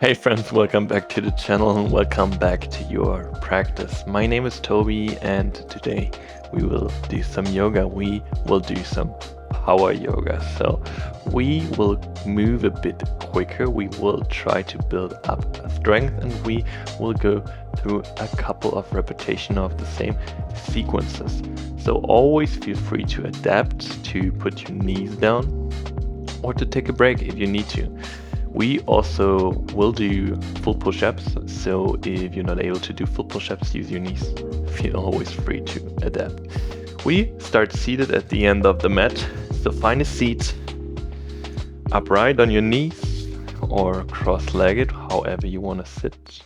Hey friends, welcome back to the channel and welcome back to your practice. My name is Toby and today we will do some yoga. We will do some power yoga. So we will move a bit quicker. We will try to build up strength and we will go through a couple of repetition of the same sequences. So always feel free to adapt, to put your knees down or to take a break if you need to. We also will do full push-ups, so if you're not able to do full push-ups, use your knees. Feel always free to adapt. We start seated at the end of the mat, so find a seat upright on your knees or cross-legged, however you want to sit.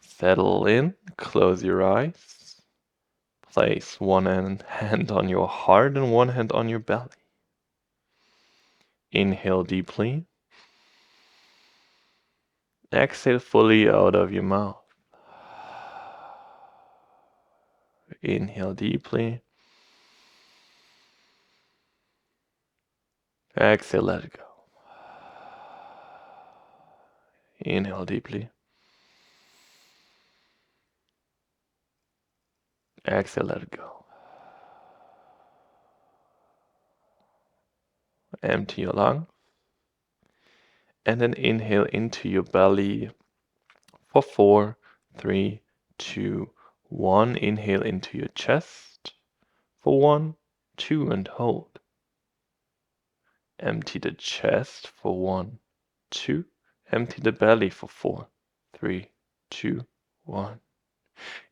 Settle in, close your eyes, place one hand on your heart and one hand on your belly. Inhale deeply. Exhale fully out of your mouth. Inhale deeply. Exhale, let it go. Inhale deeply. Exhale, let it go. Empty your lungs. And then inhale into your belly for 4, 3, 2, 1. Inhale into your chest for 1, 2, and hold. Empty the chest for 1, 2. Empty the belly for 4, 3, 2, 1.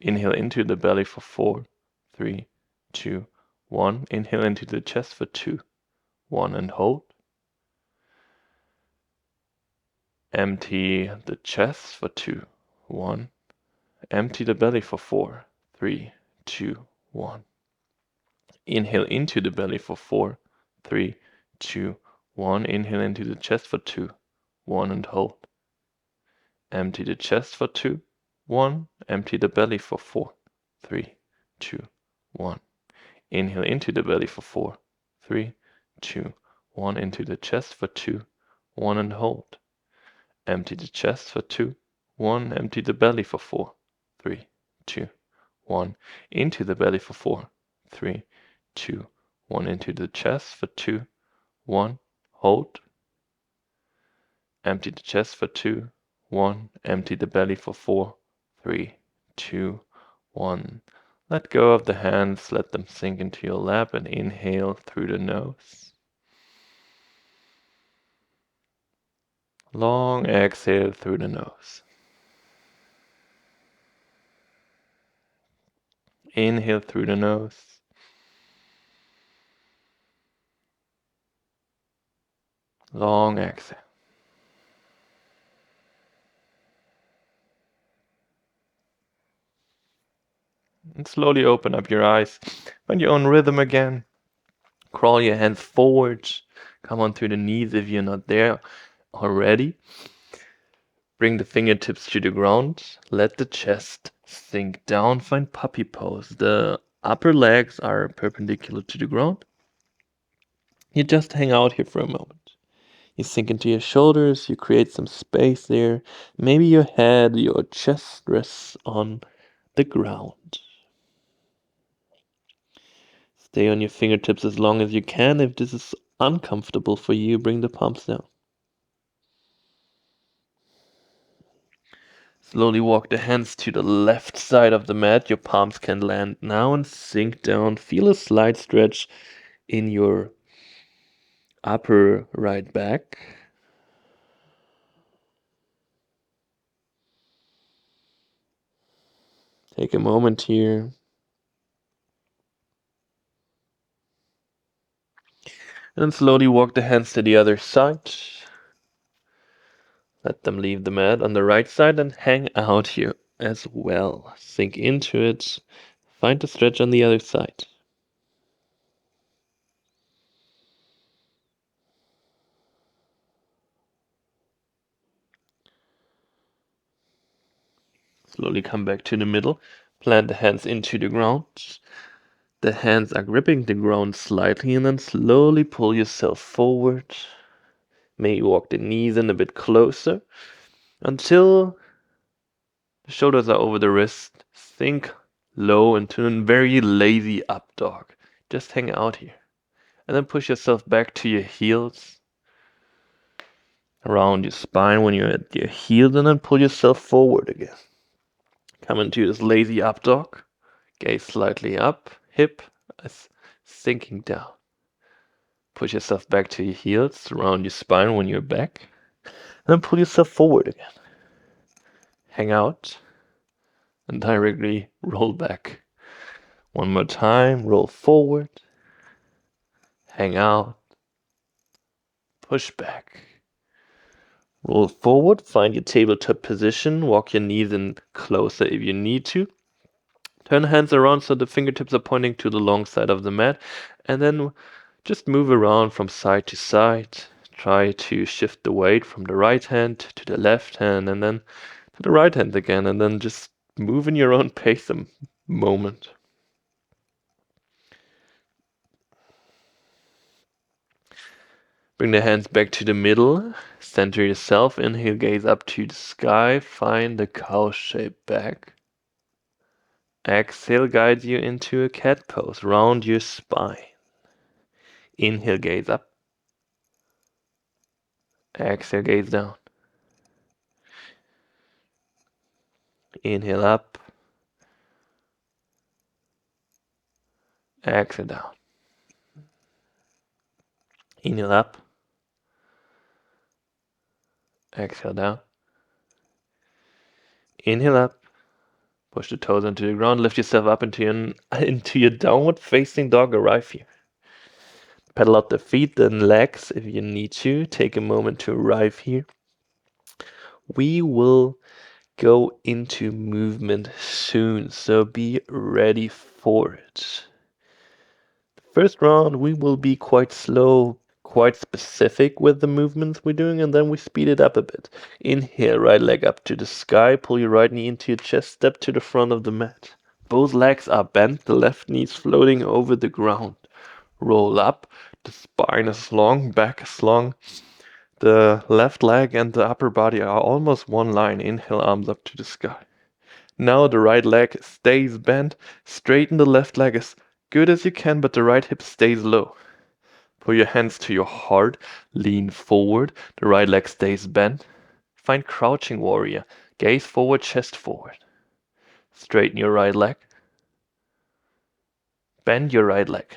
Inhale into the belly for 4, 3, 2, 1. Inhale into the chest for 2, 1, and hold. Empty the chest for 2, 1. Empty the belly for 4, 3, 2, 1. Inhale into the belly for 4, 3, 2, 1. Inhale into the chest for 2, 1, and hold. Empty the chest for 2, 1. Empty the belly for 4, 3, 2, 1. Inhale into the belly for 4, 3, 2, 1. Into the chest for 2, 1, and hold. Empty the chest for 2, 1. Empty the belly for 4, 3, 2, 1. Into the belly for 4, 3, 2, 1. Into the chest for 2, 1. Hold. Empty the chest for 2, 1. Empty the belly for 4, 3, 2, 1. Let go of the hands, let them sink into your lap and inhale through the nose. Long exhale through the nose. Inhale through the nose. Long exhale. And slowly open up your eyes. Find your own rhythm again. Crawl your hands forward. Come on through the knees if you're not there already. Bring the fingertips to the ground. Let the chest sink down. Find puppy pose. The upper legs are perpendicular to the ground. You just hang out here for a moment. You sink into your shoulders. You create some space there. Maybe your head, your chest rests on the ground. Stay on your fingertips as long as you can. If this is uncomfortable for you, bring the palms down. Slowly walk the hands to the left side of the mat. Your palms can land now and sink down. Feel a slight stretch in your upper right back. Take a moment here. And then slowly walk the hands to the other side. Let them leave the mat on the right side and hang out here as well. Sink into it. Find the stretch on the other side. Slowly come back to the middle. Plant the hands into the ground. The hands are gripping the ground slightly and then slowly pull yourself forward. Maybe walk the knees in a bit closer until the shoulders are over the wrist. Sink low into a very lazy up dog. Just hang out here. And then push yourself back to your heels. Around your spine when you're at your heels, and then pull yourself forward again. Come into this lazy up dog. Gaze slightly up. Hip is sinking down. Push yourself back to your heels. Around your spine when you're back. And then pull yourself forward again. Hang out. And directly roll back. One more time. Roll forward. Hang out. Push back. Roll forward, find your tabletop position, walk your knees in closer if you need to. Turn hands around so the fingertips are pointing to the long side of the mat, and then just move around from side to side. Try to shift the weight from the right hand to the left hand, and then to the right hand again, and then just move in your own pace a moment. Bring the hands back to the middle. Center yourself. Inhale, gaze up to the sky. Find the cow shape back. Exhale, guide you into a cat pose. Round your spine. Inhale, gaze up. Exhale, gaze down. Inhale up. Exhale down. Inhale up. Exhale down. Inhale up. Push the toes into the ground. Lift yourself up into your downward facing dog. Arrive here. Pedal out the feet and legs if you need to. Take a moment to arrive here. We will go into movement soon, so be ready for it. First round, we will be quite slow, quite specific with the movements we're doing, and then we speed it up a bit. Inhale, right leg up to the sky, pull your right knee into your chest, step to the front of the mat. Both legs are bent, the left knee is floating over the ground. Roll up, the spine is long, back is long. The left leg and the upper body are almost one line. Inhale, arms up to the sky. Now the right leg stays bent. Straighten the left leg as good as you can, but the right hip stays low. Pull your hands to your heart. Lean forward. The right leg stays bent. Find crouching warrior. Gaze forward, chest forward. Straighten your right leg. Bend your right leg.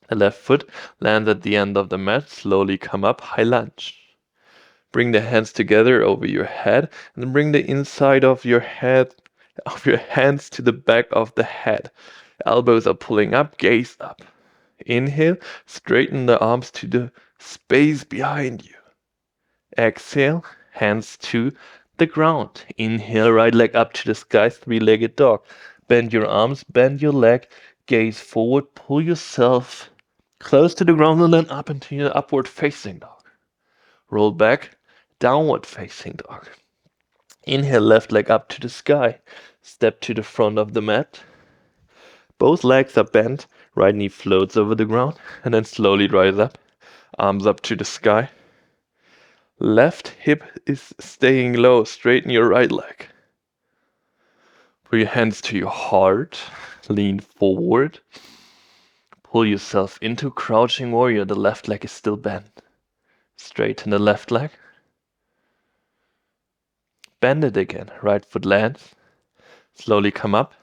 The left foot lands at the end of the mat. Slowly come up, high lunge. Bring the hands together over your head and bring the inside of your head, of your hands to the back of the head. Elbows are pulling up, gaze up. Inhale, straighten the arms to the space behind you. Exhale, hands to the ground. Inhale, right leg up to the sky, three-legged dog. Bend your arms, bend your leg, gaze forward, pull yourself close to the ground and then up into your upward facing dog. Roll back, downward facing dog. Inhale, left leg up to the sky. Step to the front of the mat. Both legs are bent, right knee floats over the ground, and then slowly rise up. Arms up to the sky. Left hip is staying low, straighten your right leg. Put your hands to your heart, lean forward. Pull yourself into crouching warrior, the left leg is still bent. Straighten the left leg. Bend it again, right foot lands. Slowly come up,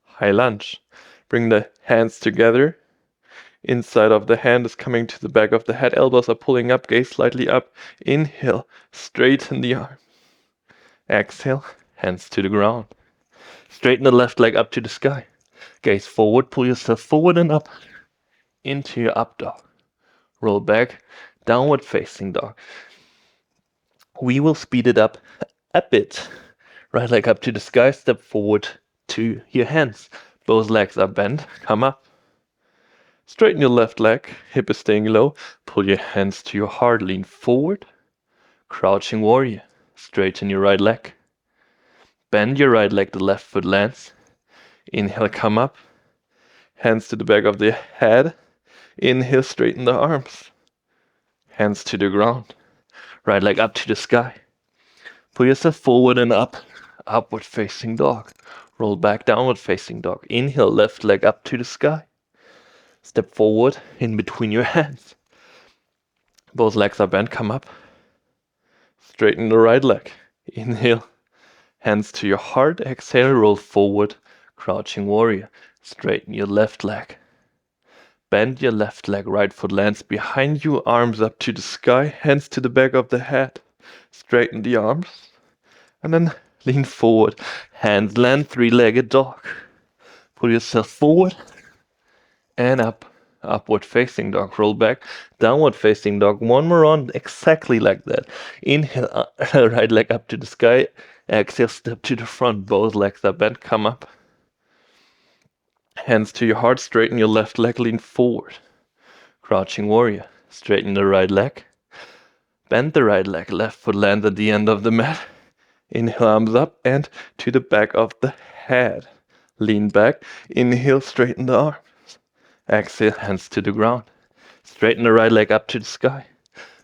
high lunge. Bring the hands together. Inside of the hand is coming to the back of the head. Elbows are pulling up, gaze slightly up. Inhale, straighten the arms. Exhale, hands to the ground. Straighten the left leg up to the sky. Gaze forward, pull yourself forward and up into your up dog. Roll back, downward facing dog. We will speed it up a bit. Right leg up to the sky, step forward to your hands. Both legs are bent, come up. Straighten your left leg, hip is staying low. Pull your hands to your heart, lean forward. Crouching warrior. Straighten your right leg. Bend your right leg, the left foot lands. Inhale, come up. Hands to the back of the head. Inhale, straighten the arms. hands to the ground, right leg up to the sky. Pull yourself forward and up, upward facing dog. Roll back, downward facing dog. Inhale, left leg up to the sky. Step forward in between your hands. Both legs are bent, come up. Straighten the right leg. Inhale, hands to your heart. Exhale, roll forward, crouching warrior. Straighten your left leg. Bend your left leg, right foot lands behind you, arms up to the sky, hands to the back of the head. Straighten the arms. And then lean forward. Hands land, three-legged dog. Pull yourself forward and up. Upward facing dog. Roll back. Downward facing dog. One more round, exactly like that. Inhale, right leg up to the sky. Exhale, step to the front. Both legs are bent. Come up. Hands to your heart. Straighten your left leg. Lean forward. Crouching warrior. Straighten the right leg. Bend the right leg. Left foot lands at the end of the mat. Inhale, arms up and to the back of the head. Lean back. Inhale, straighten the arms. Exhale, hands to the ground. Straighten the right leg up to the sky.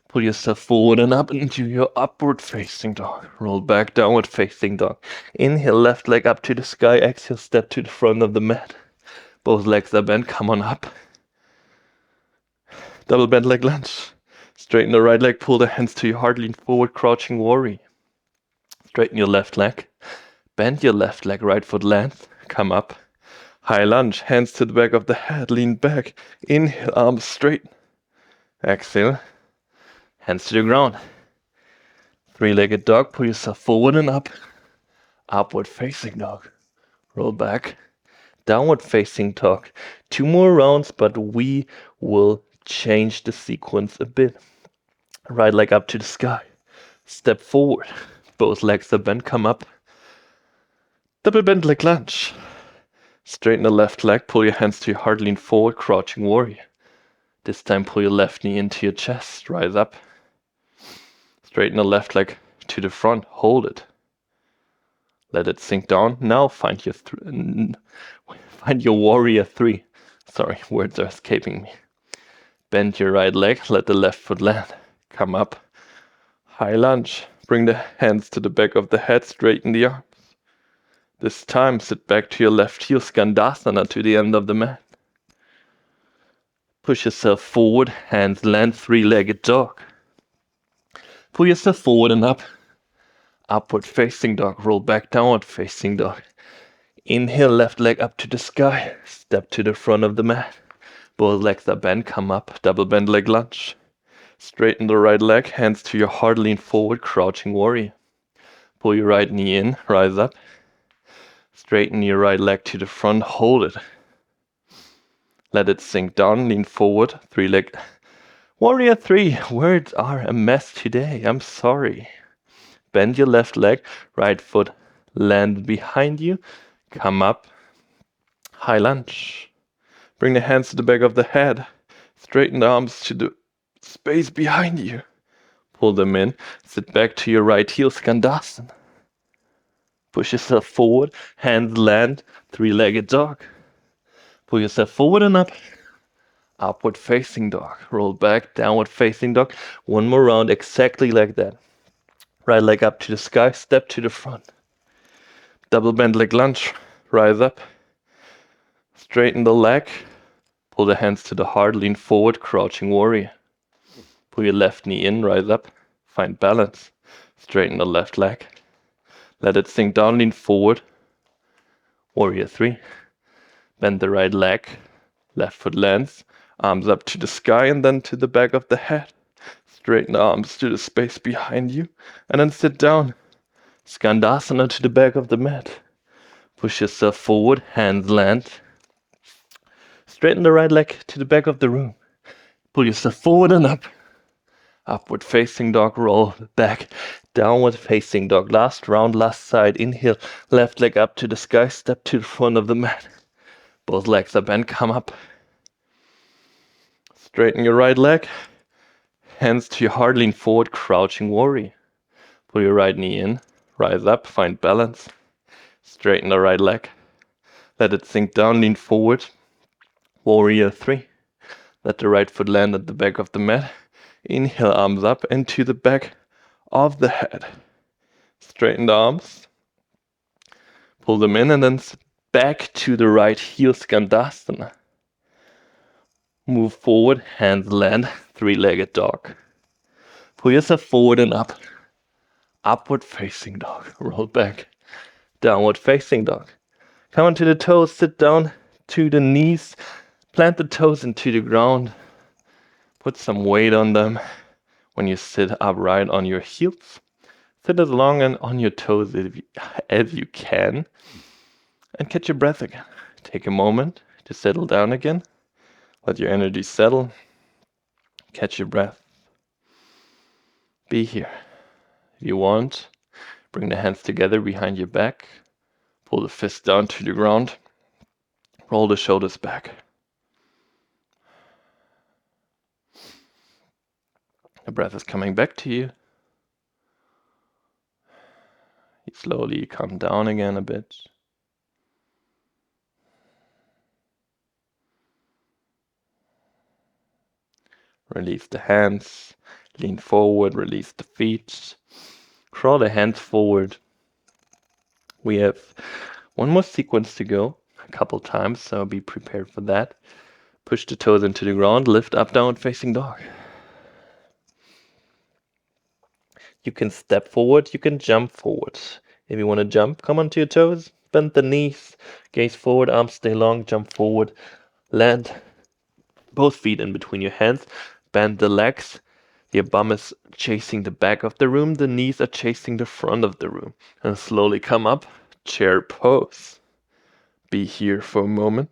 Pull yourself forward and up into your upward facing dog. Roll back, downward facing dog. Inhale, left leg up to the sky. Exhale, step to the front of the mat. Both legs are bent. Come on up. Double bent leg lunge. Straighten the right leg. Pull the hands to your heart. Lean forward, crouching warrior. Straighten your left leg. Bend your left leg. Right foot lands. Come up. High lunge, hands to the back of the head, lean back. Inhale, arms straight. Exhale, hands to the ground. Three-legged dog, pull yourself forward and up. Upward facing dog. Roll back. Downward facing dog. 2 more rounds, but we will change the sequence a bit. Right leg up to the sky. Step forward. Both legs are bent, come up. Double bent leg lunge. Straighten the left leg, pull your hands to your heart, lean forward, crouching warrior. This time pull your left knee into your chest, rise up. Straighten the left leg to the front, hold it. Let it sink down. Now find your warrior 3. Sorry, words are escaping me. Bend your right leg, let the left foot land. Come up. High lunge. Bring the hands to the back of the head, straighten the arms. This time, sit back to your left heel, Skandasana to the end of the mat. Push yourself forward, hands land, three-legged dog. Pull yourself forward and up. Upward facing dog, roll back, downward facing dog. Inhale, left leg up to the sky, step to the front of the mat. Both legs are bent, come up, double bend leg lunge. Straighten the right leg, hands to your heart, lean forward, crouching warrior. Pull your right knee in, rise up. Straighten your right leg to the front, hold it. Let it sink down, lean forward, 3-leg. Warrior 3, words are a mess today, I'm sorry. Bend your left leg, right foot land behind you, come up, high lunge. Bring the hands to the back of the head, straighten the arms to the space behind you. Pull them in, sit back to your right heel, Skandasana. Push yourself forward, hands land, 3-legged dog. Pull yourself forward and up. Upward facing dog. Roll back, downward facing dog. 1 more round, exactly like that. Right leg up to the sky, step to the front. Double bend leg lunge, rise up. Straighten the leg. Pull the hands to the heart, lean forward, crouching warrior. Pull your left knee in, rise up. Find balance. Straighten the left leg. Let it sink down, lean forward. Warrior 3. Bend the right leg. Left foot lands. Arms up to the sky and then to the back of the head. Straighten the arms to the space behind you. And then sit down. Skandasana to the back of the mat. Push yourself forward, hands land. Straighten the right leg to the back of the room. Pull yourself forward and up. Upward facing dog, roll back. Downward facing dog, last round, last side. Inhale, left leg up to the sky, step to the front of the mat. Both legs are bent, come up. Straighten your right leg. Hands to your heart, lean forward, crouching warrior. Pull your right knee in, rise up, find balance. Straighten the right leg. Let it sink down, lean forward. Warrior 3. Let the right foot land at the back of the mat. Inhale, arms up into the back of the head. Straighten the arms. Pull them in and then back to the right heel, Skandasana. Move forward, hands land, three-legged dog. Pull yourself forward and up. Upward facing dog. Roll back. Downward facing dog. Come onto the toes, sit down to the knees. Plant the toes into the ground. Put some weight on them. When you sit upright on your heels, sit as long and on your toes as you can. And catch your breath again. Take a moment to settle down again. Let your energy settle. Catch your breath. Be here. If you want, bring the hands together behind your back. Pull the fist down to the ground. Roll the shoulders back. The breath is coming back to you. You slowly come down again a bit. Release the hands. Lean forward. Release the feet. Crawl the hands forward. We have one more sequence to go. A couple times, so be prepared for that. Push the toes into the ground. Lift up, downward facing dog. You can step forward, you can jump forward. If you want to jump, come onto your toes, bend the knees, gaze forward, arms stay long, jump forward, land both feet in between your hands, bend the legs. Your bum is chasing the back of the room, the knees are chasing the front of the room. And slowly come up, chair pose. Be here for a moment.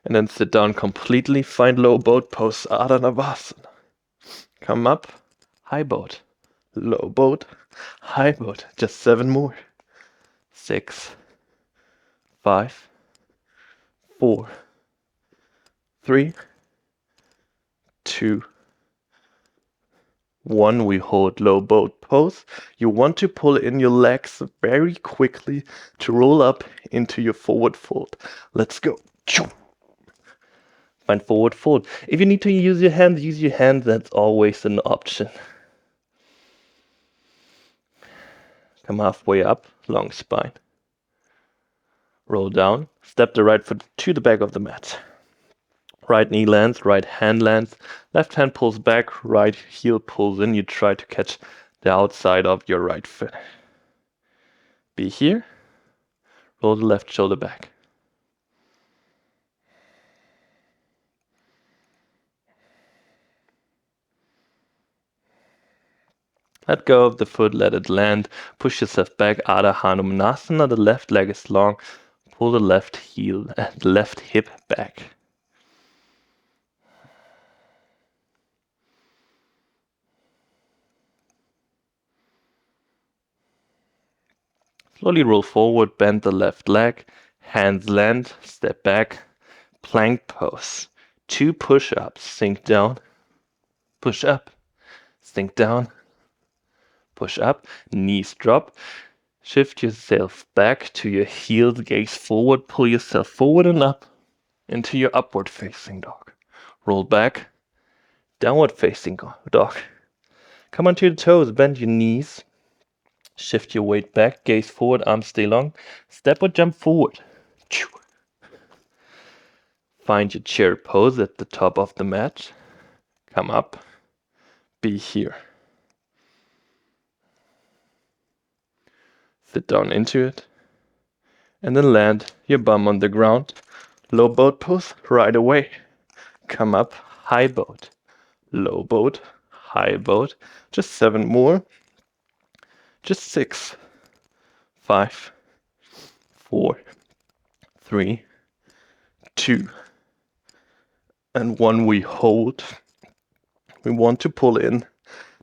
And then sit down completely, find low boat pose, Ardha Navasana. Come up, high boat, low boat, high boat. Just 7 more. 6, 5, 4, 3, 2, 1. We hold low boat pose. You want to pull in your legs very quickly to roll up into your forward fold. Let's go. Find forward fold. If you need to use your hands, use your hands. That's always an option. Come halfway up, long spine. Roll down. Step the right foot to the back of the mat. Right knee lands, right hand lands. Left hand pulls back, right heel pulls in. You try to catch the outside of your right foot. Be here. Roll the left shoulder back. Let go of the foot, let it land. Push yourself back, Ardha Hanumanasana. The left leg is long. Pull the left heel and left hip back. Slowly roll forward, bend the left leg. Hands land, step back. Plank pose. 2 push-ups. Sink down. Push up. Sink down. Push up, knees drop. Shift yourself back to your heels, gaze forward, pull yourself forward and up into your upward facing dog. Roll back, downward facing dog. Come onto your toes, bend your knees. Shift your weight back, gaze forward, arms stay long. Step or jump forward. Find your chair pose at the top of the mat. Come up, be here. Sit down into it, and then land your bum on the ground. Low boat pose right away. Come up, high boat, low boat, high boat. Just 7 more. Just 6, 5, 4, 3, 2, and 1. We hold. We want to pull in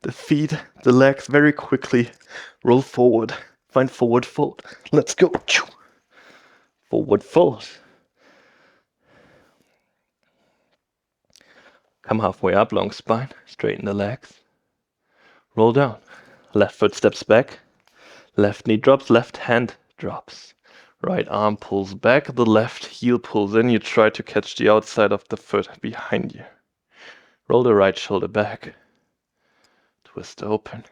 the feet, the legs very quickly. Roll forward. Find forward fold. Let's go. Forward fold. Come halfway up, long spine. Straighten the legs. Roll down. Left foot steps back. Left knee drops. Left hand drops. Right arm pulls back. The left heel pulls in. You try to catch the outside of the foot behind you. Roll the right shoulder back. Twist open.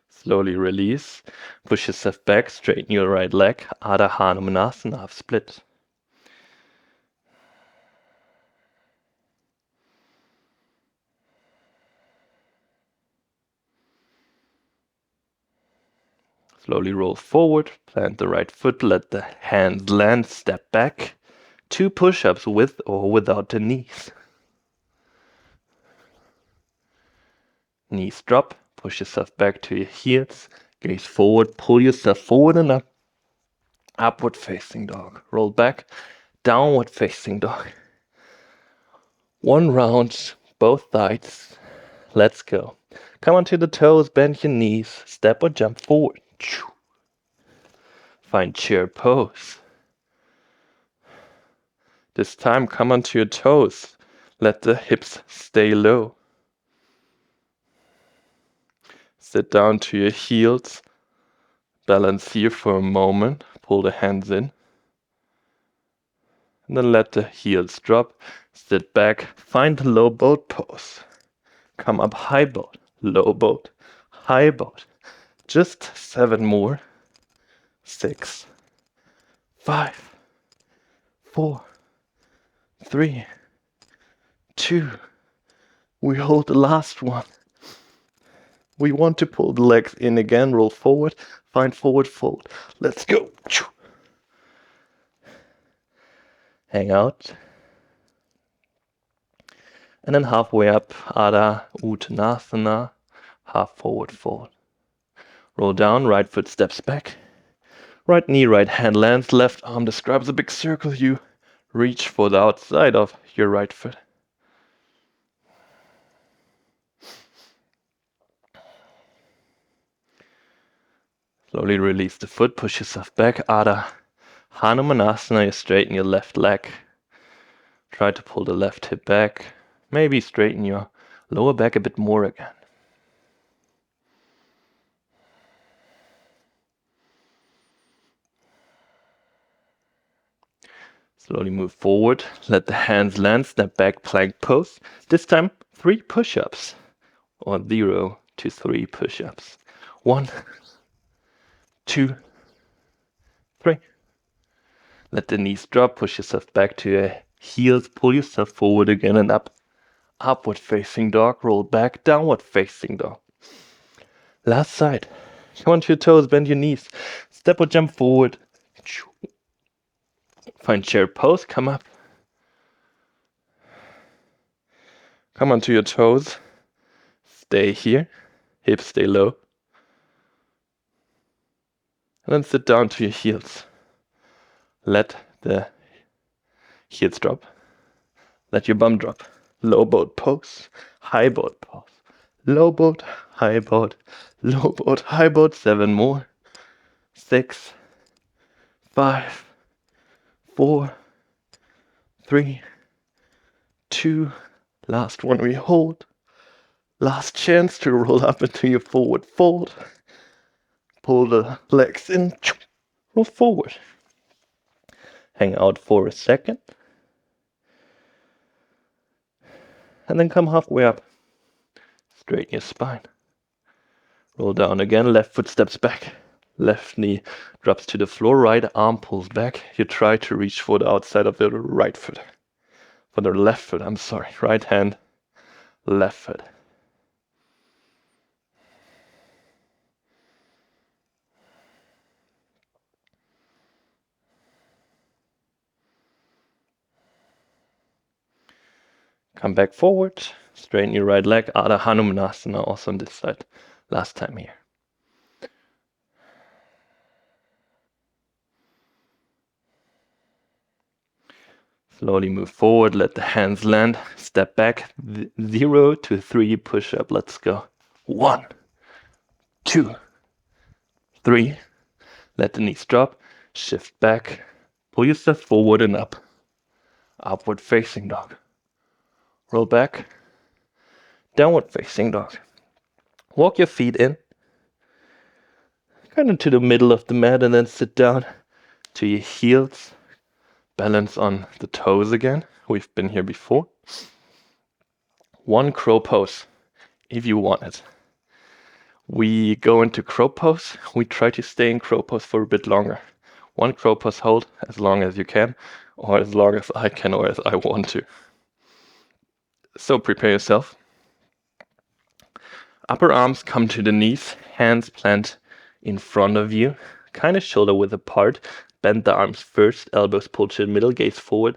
Slowly release. Push yourself back. Straighten your right leg. Adha Hanumanasana, half split. Slowly roll forward, plant the right foot, let the hands land, step back. 2 push-ups with or without the knees. Knees drop, push yourself back to your heels, gaze forward, pull yourself forward and up. Upward facing dog. Roll back, downward facing dog. 1 round, both sides. Let's go. Come onto the toes, bend your knees, step or jump forward. Find chair pose. This time come onto your toes. Let the hips stay low. Sit down to your heels. Balance here for a moment. Pull the hands in. And then let the heels drop. Sit back. Find the low boat pose. Come up high boat. Low boat. High boat. Just 7 more. 6, 5, 4, 3, 2. We hold the last one. We want to pull the legs in again. Roll forward. Find forward fold. Let's go. Hang out. And then halfway up, Adha Uttanasana, half forward fold. Roll down, right foot steps back. Right knee, right hand lands, left arm describes a big circle. You reach for the outside of your right foot. Slowly release the foot, push yourself back. Adha Hanumanasana, you straighten your left leg. Try to pull the left hip back. Maybe straighten your lower back a bit more again. Slowly move forward, let the hands land, step back, plank pose. This time, 3 push-ups, or 0 to 3 push-ups. 1, 2, 3. Let the knees drop, push yourself back to your heels, pull yourself forward again and up. Upward facing dog, roll back, downward facing dog. Last side. Come onto your toes, bend your knees. Step or jump forward. Find chair pose, come up. Come onto your toes. Stay here. Hips stay low. And then sit down to your heels. Let the heels drop. Let your bum drop. Low boat pose. High boat pose. Low boat, high boat, low boat, high boat. 7 more. 6, 5, 4, 3, 2. Last one we hold. Last chance to roll up into your forward fold. Pull the legs in. Roll forward. Hang out for a second. And then come halfway up. Straighten your spine. Roll down again. Left foot steps back. Left knee drops to the floor. Right arm pulls back. You try to reach for the outside of the right foot. For the left foot, I'm sorry. Right hand, left foot. Come back forward. Straighten your right leg. Adha Hanumanasana also on this side. Last time here. Slowly move forward, let the hands land, step back, 0 to 3 push-up, let's go. 1, 2, 3, let the knees drop, shift back, pull yourself forward and up. Upward facing dog. Roll back, downward facing dog. Walk your feet in. kind of to the middle of the mat, and then sit down to your heels. Balance on the toes again. We've been here before. One crow pose, if you want it. We go into crow pose. We try to stay in crow pose for a bit longer. One crow pose hold as long as you can, or as long as I can, or as I want to. So prepare yourself. Upper arms come to the knees, hands plant in front of you, kind of shoulder width apart. Bend the arms first, elbows pull to the middle, gaze forward.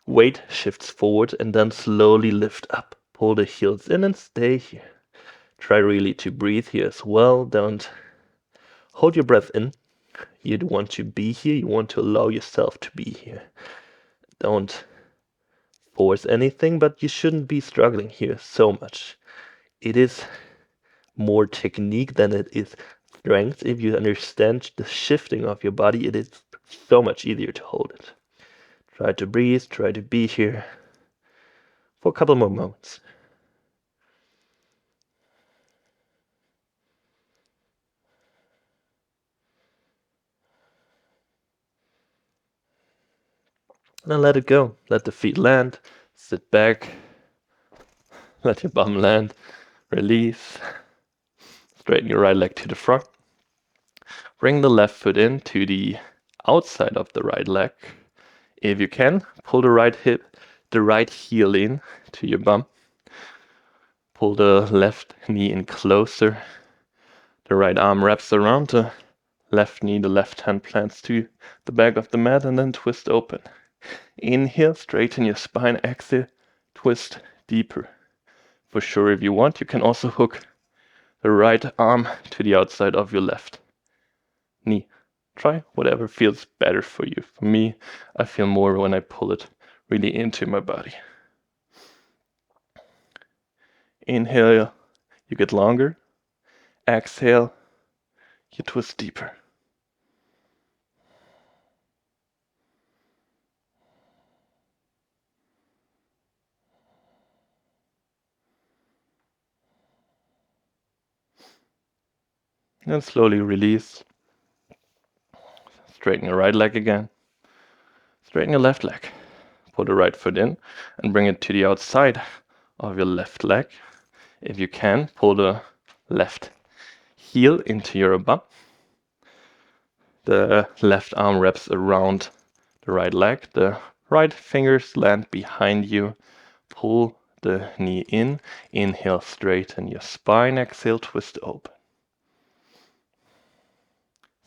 Weight shifts forward and then slowly lift up. Pull the heels in and stay here. Try really to breathe here as well. Don't hold your breath in. You want to be here. You want to allow yourself to be here. Don't force anything, but you shouldn't be struggling here so much. It is more technique than it is strength. If you understand the shifting of your body, it is so much easier to hold it. Try to breathe, try to be here for a couple more moments. Now let it go. Let the feet land. Sit back. Let your bum land. Release. Straighten your right leg to the front. Bring the left foot in to the outside of the right leg. If you can, pull the right hip, the right heel in to your bum. Pull the left knee in closer. The right arm wraps around the left knee, the left hand plants to the back of the mat, and then twist open. Inhale, straighten your spine. Exhale, twist deeper. For sure, if you want, you can also hook the right arm to the outside of your left knee. Try whatever feels better for you. For me, I feel more when I pull it really into my body. Inhale, you get longer. Exhale, you twist deeper. And slowly release. Straighten your right leg again. Straighten your left leg. Pull the right foot in and bring it to the outside of your left leg. If you can, pull the left heel into your bum. The left arm wraps around the right leg. The right fingers land behind you. Pull the knee in. Inhale, straighten your spine. Exhale, twist open.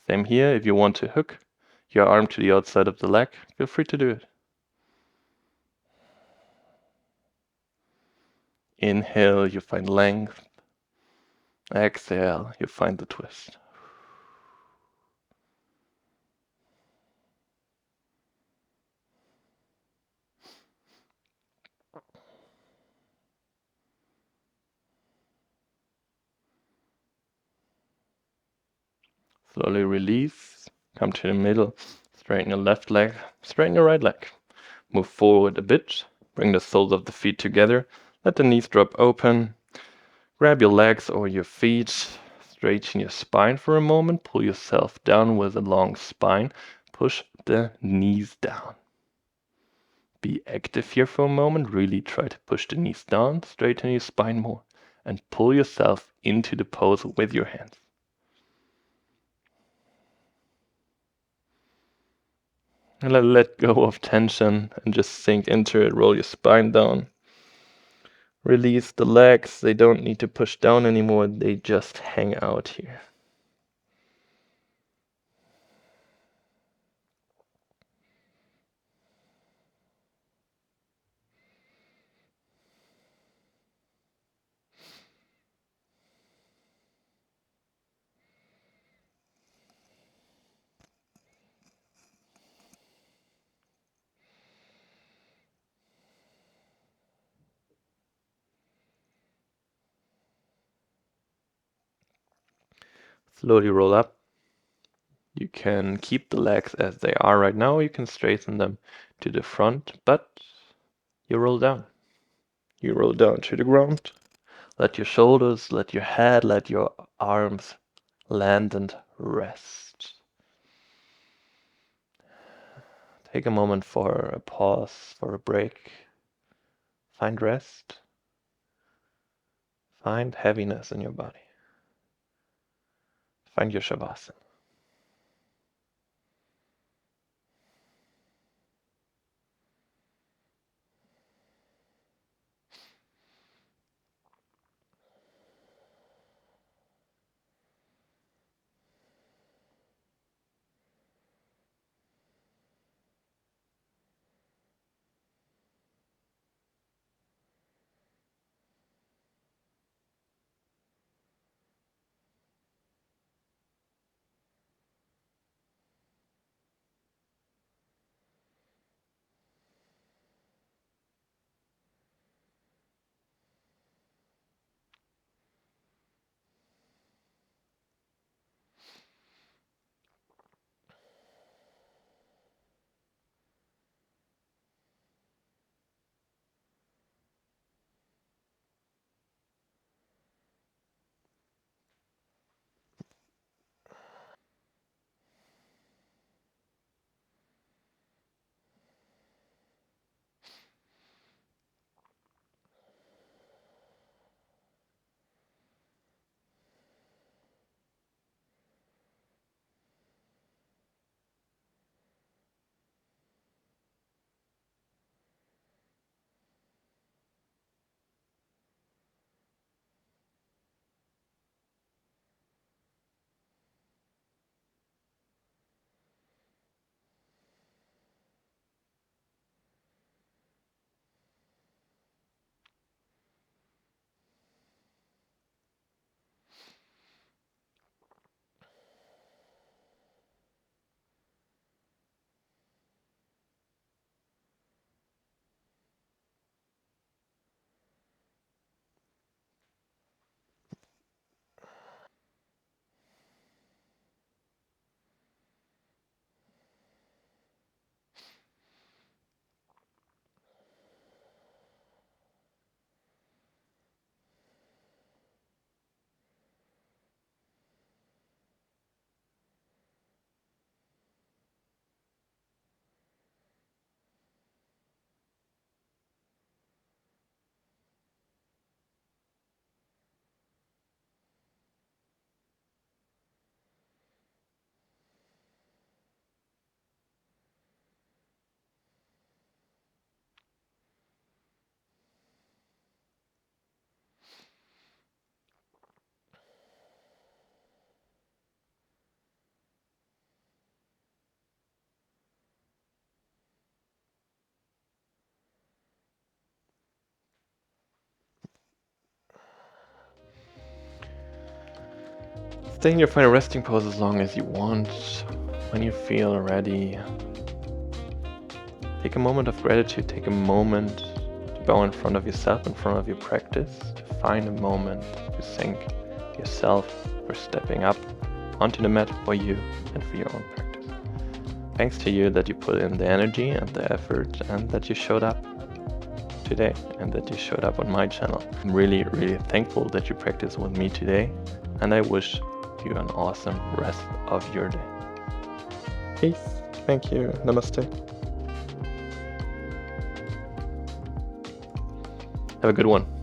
Same here. If you want to hook your arm to the outside of the leg, feel free to do it. Inhale, you find length. Exhale, you find the twist. Slowly release. Come to the middle. Straighten your left leg. Straighten your right leg. Move forward a bit. Bring the soles of the feet together. Let the knees drop open. Grab your legs or your feet. Straighten your spine for a moment. Pull yourself down with a long spine. Push the knees down. Be active here for a moment. Really try to push the knees down. Straighten your spine more. And pull yourself into the pose with your hands. And let go of tension and just sink into it. Roll your spine down. Release the legs. They don't need to push down anymore. They just hang out here. Slowly roll up. You can keep the legs as they are right now. You can straighten them to the front, but you roll down. You roll down to the ground. Let your shoulders, let your head, let your arms land and rest. Take a moment for a pause, for a break. Find rest. Find heaviness in your body. Find your shavasana. Stay in your final resting pose as long as you want. When you feel ready, take a moment of gratitude. Take a moment to bow in front of yourself, in front of your practice, to find a moment to thank yourself for stepping up onto the mat for you and for your own practice. Thanks to you that you put in the energy and the effort and that you showed up today and that you showed up on my channel. I'm really, really thankful that you practiced with me today, and I wish you an awesome rest of your day. Peace. Thank you. Namaste. Have a good one.